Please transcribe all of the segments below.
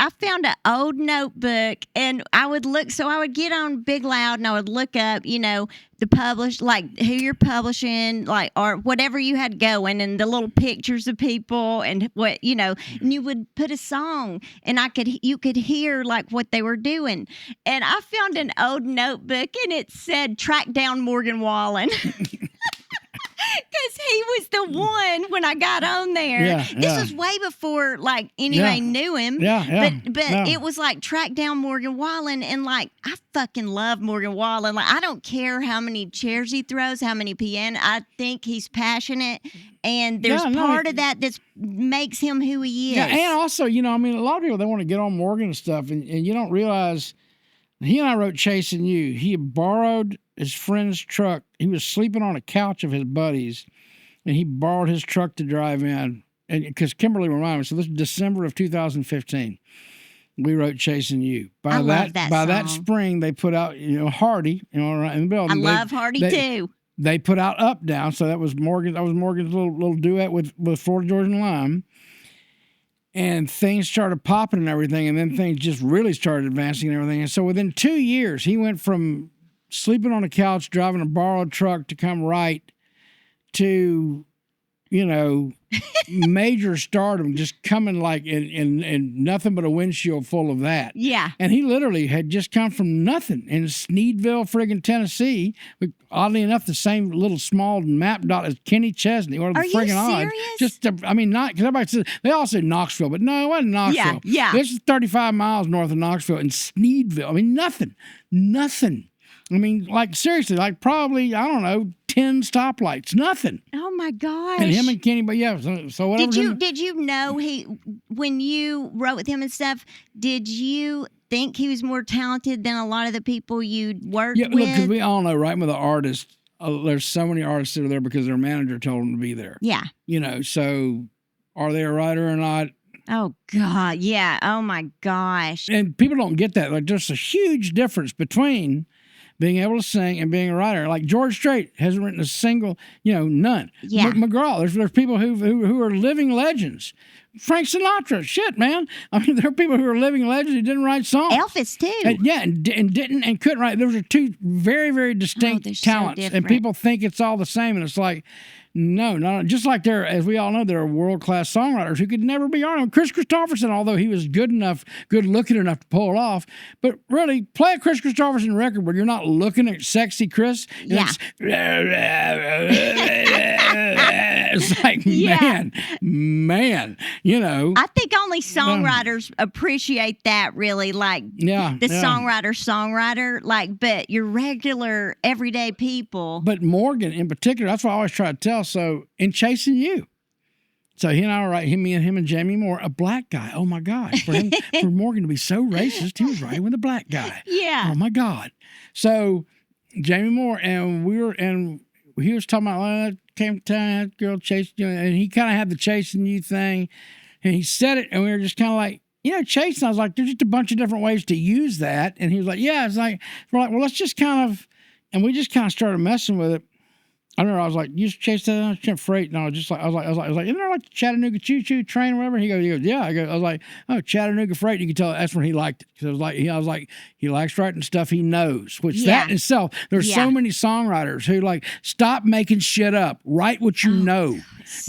I found an old notebook, and I would get on Big Loud, and I would look up, the who you're publishing, or whatever you had going, and the little pictures of people, and and you would put a song, and you could hear like what they were doing. And I found an old notebook, and it said "Track Down Morgan Wallen." Because he was the one when I got on there. Yeah, this was way before anybody knew him. But it was like track down Morgan Wallen, and I fucking love Morgan Wallen. I don't care how many chairs he throws, how many piano. I think he's passionate, and there's part of that makes him who he is. Yeah, and also, a lot of people, they want to get on Morgan and stuff, and you don't realize he and I wrote Chasin You. He had borrowed his friend's truck. He was sleeping on a couch of his buddies, and he borrowed his truck to drive in. And because Kimberly reminded me, so this is December of 2015. We wrote Chasin You. I love that song. That spring, they put out, Hardy, right in the building. I love Hardy too. They put out Up Down, so that was Morgan's little duet with Florida Georgia and Lime. And things started popping and everything, and then things just really started advancing and everything. And so within 2 years, he went from sleeping on a couch, driving a borrowed truck to come write, to, major stardom, just coming in nothing but a windshield full of that. Yeah. And he literally had just come from nothing in Sneedville, friggin' Tennessee. Oddly enough, the same little small map dot as Kenny Chesney. Or Are friggin' you odd. serious? Not because everybody says they all say Knoxville, but no, it wasn't Knoxville. Yeah. This is 35 miles north of Knoxville in Sneedville. Nothing. Seriously, probably, I don't know, 10 stoplights, nothing. Oh my gosh. And him and Kenny, but so whatever. Did you know when you wrote with him and stuff, did you think he was more talented than a lot of the people you worked with? Yeah, look, because we all know, right, with the artists, there's so many artists that are there because their manager told them to be there. Yeah. So are they a writer or not? Oh, God, yeah. Oh, my gosh. And people don't get that. There's a huge difference between being able to sing and being a writer. Like George Strait hasn't written a single, none. Yeah. McGraw, there's people who are living legends. Frank Sinatra, shit, man. There are people who are living legends who didn't write songs. Elvis, too. And didn't and couldn't write. Those are two very, very distinct talents. So and people think it's all the same, and it's like, no. Just like as we all know, there are world-class songwriters who could never be on. Chris Christopherson, although he was good-looking enough to pull it off, but really, play a Chris Christopherson record where you're not looking at sexy Chris. Yeah. It's like, man, I think only songwriters appreciate that, really, songwriter, but your regular, everyday people. But Morgan, in particular, that's what I always try to tell. So, in Chasin You, so he and I were writing, him and Jamie Moore, a black guy. Oh, my God. For Morgan to be so racist, he was writing with a black guy. Yeah. Oh, my God. So, Jamie Moore, and he was talking about, came time, girl chasing you, and he kind of had the Chasin You thing, and he said it, and we were just kind of like, chasing. I was like, there's just a bunch of different ways to use that, and he was like, yeah. It's like, we're like, well, let's just and we just kind of started messing with it. I remember I was like, you chase that freight, and I was like, isn't there like the Chattanooga choo-choo train or whatever? He goes, yeah. I was like, oh, Chattanooga freight. You can tell that's when he liked it, because I was like, he likes writing stuff he knows. Which that in itself, there's so many songwriters who stop making shit up. Write what you know.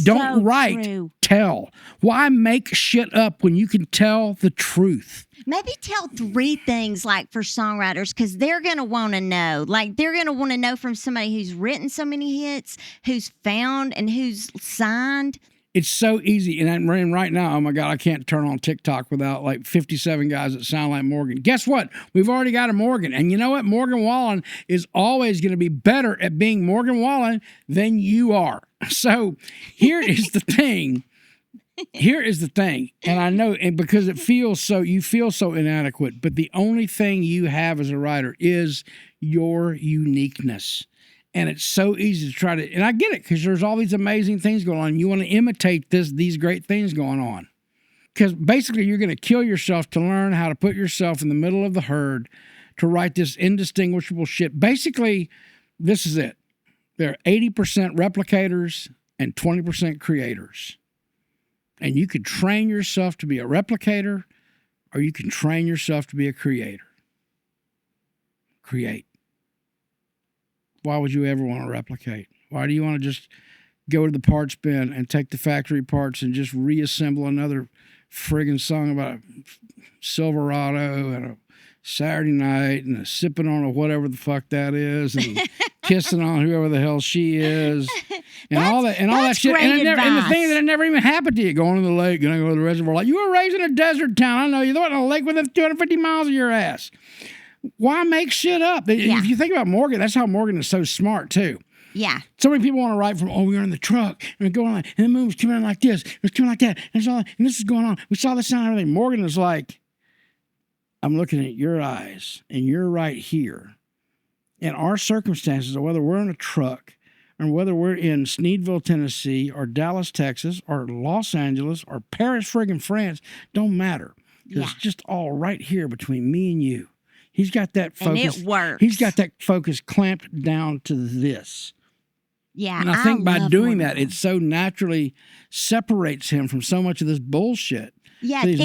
Don't write. True. Tell. Why make shit up when you can tell the truth? Maybe tell 3 things for songwriters, because they're going to want to know. They're going to want to know from somebody who's written so many hits, who's found and who's signed. It's so easy. And right now, oh my God, I can't turn on TikTok without 57 guys that sound like Morgan. Guess what? We've already got a Morgan. And you know what? Morgan Wallen is always going to be better at being Morgan Wallen than you are. So here is the thing. And I know, and because you feel so inadequate, but the only thing you have as a writer is your uniqueness. And it's so easy to try to, and I get it, because there's all these amazing things going on. You want to imitate these great things going on. Because basically you're going to kill yourself to learn how to put yourself in the middle of the herd to write this indistinguishable shit. Basically, this is it. There are 80% replicators and 20% creators. And you could train yourself to be a replicator, or you can train yourself to be a creator. Create. Why would you ever want to replicate? Why do you want to just go to the parts bin and take the factory parts and just reassemble another friggin' song about a Silverado and a Saturday night and a sipping on a whatever the fuck that is and kissing on whoever the hell she is and all that shit. And the thing that it never even happened to you, going to the lake, going to go to the reservoir. Like, you were raised in a desert town. I know you went in a lake within 250 miles of your ass. Why make shit up? Yeah. If you think about Morgan, that's how Morgan is so smart too. Yeah. So many people want to write from, we were in the truck and going like, and the moon was coming in like this, it was coming like that, and this is going on. We saw this sound and everything. Morgan is like, I'm looking at your eyes, and you're right here. And our circumstances, whether we're in a truck, or whether we're in Sneedville, Tennessee, or Dallas, Texas, or Los Angeles, or Paris, friggin' France, don't matter. It's just all right here between me and you. He's got that focus. And it works. He's got that focus clamped down to this. Yeah. And I think by doing that, Morgan. it so naturally separates him from so much of this bullshit. Yeah, So he's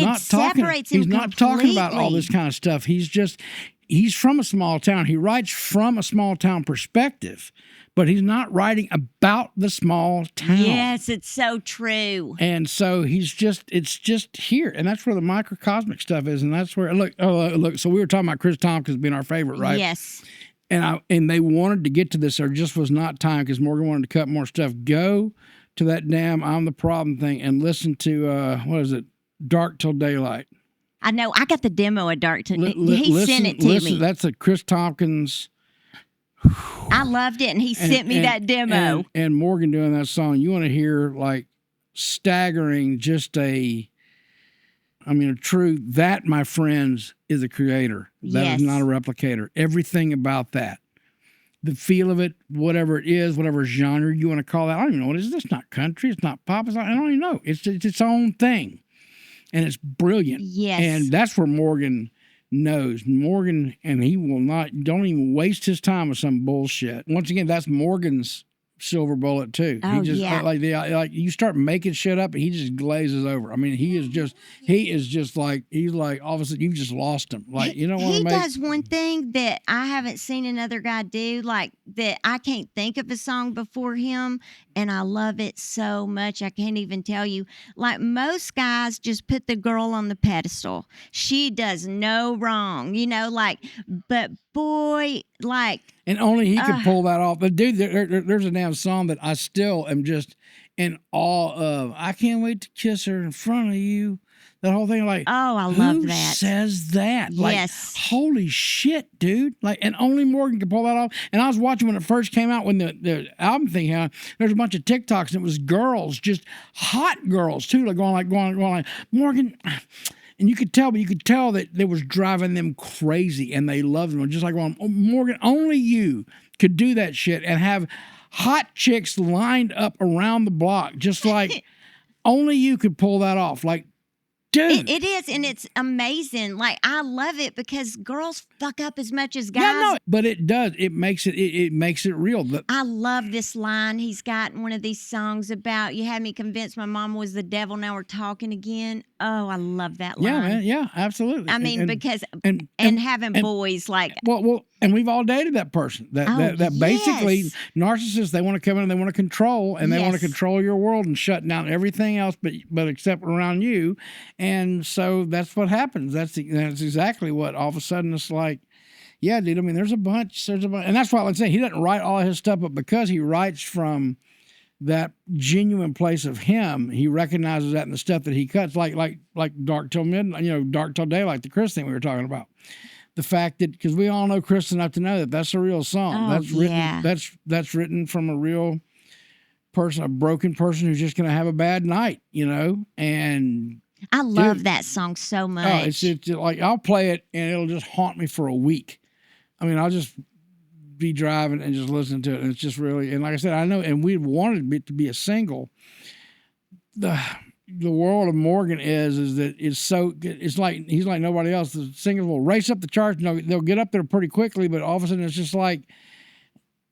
not talking about all this kind of stuff. He's from a small town. He writes from a small town perspective, but he's not writing about the small town. Yes, it's so true. And so it's just here. And that's where the microcosmic stuff is. And that's where, look, so we were talking about Chris Tompkins being our favorite, right? Yes. And they wanted to get to this. There just was not time because Morgan wanted to cut more stuff. Go to that damn I'm the Problem thing and listen to, what is it? Dark Till Daylight. I know. I got the demo of Dark Till He sent it to me. That's a Chris Tompkins. I loved it, and he sent me that demo. And Morgan doing that song. You want to hear like staggering, a true, that, my friends, is a creator. That is not a replicator. Everything about that. The feel of it, whatever it is, whatever genre you want to call that. I don't even know what it is. It's not country. It's not pop. I don't even know. It's its own thing. And it's brilliant. Yes. And that's where Morgan knows. Morgan, and he will don't even waste his time with some bullshit. Once again, that's Morgan's silver bullet too. Oh, he just like you start making shit up and he just glazes over. I mean, he's like all of a sudden you've just lost him. Like, you don't want to make. He does one thing that I haven't seen another guy do, like that I can't think of a song before him, and I love it so much. I can't even tell you. Like, most guys just put the girl on the pedestal. She does no wrong, but boy, like. And only he could pull that off. But dude, there's a damn song that I still am just in awe of. I can't wait to kiss her in front of you. That whole thing, like, oh, I love that. Who says that? Yes. Like, holy shit, dude. Like, and only Morgan could pull that off. And I was watching when it first came out, when the album thing came out, there's a bunch of TikToks, and it was girls, just hot girls, too, like going like, Morgan. And you could tell that it was driving them crazy, and they loved them. Just like, Morgan, only you could do that shit and have hot chicks lined up around the block, just like only you could pull that off. Like, dude. It is, and it's amazing. Like, I love it because girls fuck up as much as guys. Yeah, no, but it does. It makes it real. I love this line he's got in one of these songs about, you had me convinced my mama was the devil, now we're talking again. Oh, I love that line. Yeah, man. Yeah, absolutely. I mean, because having boys like. Well, and we've all dated that person. That basically narcissists, they want to come in and they want to control, and they want to control your world and shut down everything else but except around you. And so that's what happens. That's exactly what all of a sudden it's like, yeah, dude. I mean, there's a bunch, and that's why I'm saying he doesn't write all his stuff, but because he writes from that genuine place of him, he recognizes that in the stuff that he cuts, like Dark Till Midnight, Dark Till Daylight, the Chris thing we were talking about. The fact that, because we all know Chris enough to know that that's a real song. That's written from a real person, a broken person who's just going to have a bad night, and. I love that song so much. Oh, it's like, I'll play it and it'll just haunt me for a week. I mean, I'll just be driving and just listen to it, and it's just really, and like I said, I know, and we wanted it to be a single. The world of Morgan is that it's like he's like nobody else. The singles will race up the charts. They'll get up there pretty quickly, but all of a sudden it's just like,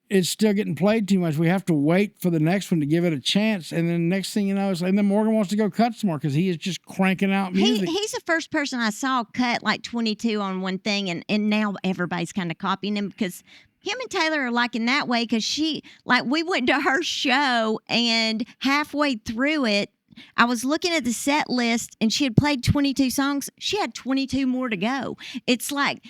it's still getting played too much. We have to wait for the next one to give it a chance. And then next thing you know, and then Morgan wants to go cut some more because he is just cranking out music. He's the first person I saw cut like 22 on one thing, and now everybody's kind of copying him because him and Taylor are like in that way because we went to her show and halfway through it, I was looking at the set list and she had played 22 songs. She had 22 more to go. It's like,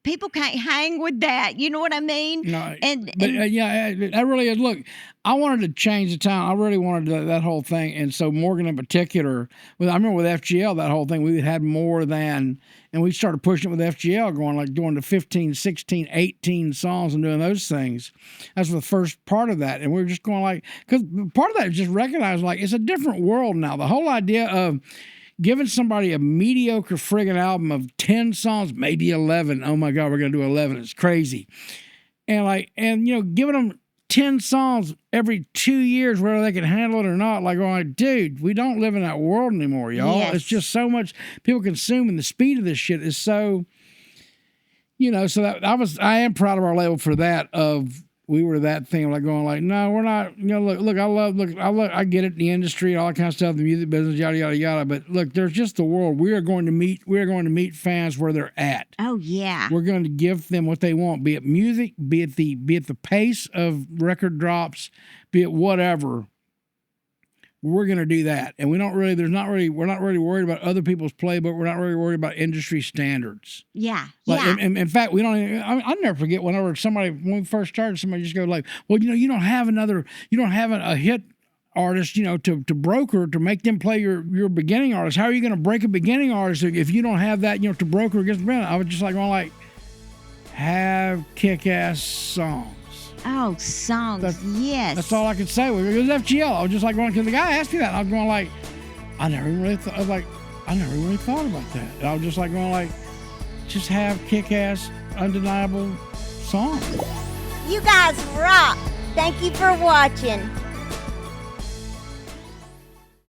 people can't hang with that. You know what I mean? No, yeah, that really is. Look, I wanted to change the town. I really wanted that whole thing. And so Morgan in particular, I remember with FGL, that whole thing, we had more than, and we started pushing it with FGL, doing the 15, 16, 18 songs and doing those things. That's the first part of that. And we were just going because part of that is just recognizing it's a different world now. The whole idea of giving somebody a mediocre friggin' album of 10 songs, maybe 11. Oh my God, we're going to do 11. It's crazy. And giving them 10 songs every 2 years, whether they can handle it or not, dude, we don't live in that world anymore, y'all. Yes. It's just so much people consume, and the speed of this shit is so, so that I am proud of our label for that. We were that thing no, we're not. I get it, the industry, all that kind of stuff, the music business, yada yada yada. But look, there's just the world. We are going to meet fans where they're at. Oh yeah. We're going to give them what they want, be it music, be it the pace of record drops, be it whatever. We're going to do that, and we're not really worried about other people's playbook. We're not really worried about industry standards. Yeah, In fact, we don't. I never forget when we first started, somebody just go well, you don't have a hit artist, to broker to make them play your beginning artist. How are you going to break a beginning artist if you don't have that, to broker against the band? I was just have kick-ass songs. Oh, songs, yes. That's all I could say. It was FGL. I was just because the guy asked me that. I was going I never really thought about that. And I was just just have kick-ass, undeniable songs. You guys rock. Thank you for watching.